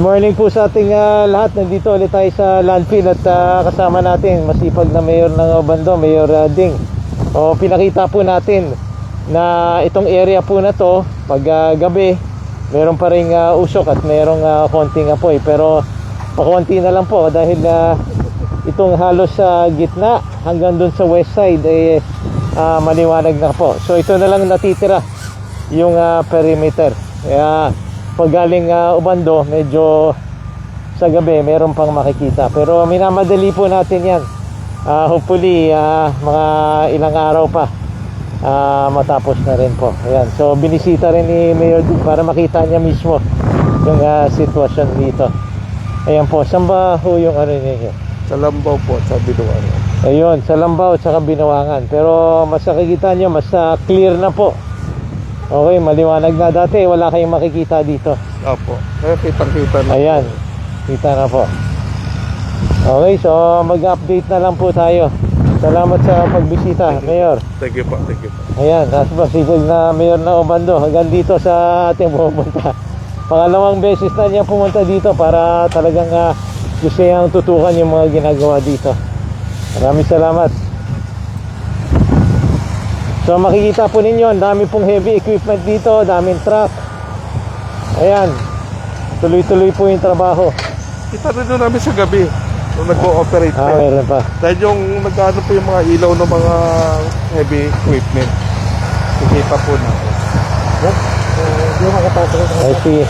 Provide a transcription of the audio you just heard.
morning po sa ating lahat. Nandito ulit tayo sa landfill at kasama natin masipag na mayor ng Obando, Mayor Ding. Pinakita po natin na itong area po na to pag gabi meron pa ring usok at merong konting apoy, pero pakonti na lang po dahil itong halos sa gitna hanggang dun sa west side ay maliwanag na po. So ito na lang natitira yung perimeter. Kaya pag galing Obando, medyo sa gabi meron pang makikita, pero minamadali po natin yan. Hopefully mga ilang araw pa matapos na rin po. Ayan. So binisita rin ni Mayor Ding para makita niya mismo yung sitwasyon dito. Ayan po, saan ba ho yung ano niya? Sa Lambaw po, sa Binuangan. Ayun, sa Lambaw at saka Binawangan. Pero mas nakikita nyo, mas clear na po. Okay, maliwanag na. Dati wala kayong makikita dito. Opo. Kaya kitang-kita na. Ayan, kita na po. Okay, so mag-update na lang po tayo. Salamat sa pagbisita, Mayor. Thank you po, thank you po. Ayan, nasa pasipag na Mayor na Obando. Hanggang dito sa ating pumunta. Pangalawang beses na niya pumunta dito para talagang gusto niyang tutukan yung mga ginagawa dito. Maraming salamat. So makikita po ninyo, dami pong heavy equipment dito, daming truck. Ayan, tuloy-tuloy po yung trabaho. Kita rin doon namin sa gabi nung nag-ooperate pa. Meron pa. Dahil yung nag-ano po yung mga ilaw ng mga heavy equipment. Kikita po natin. I see.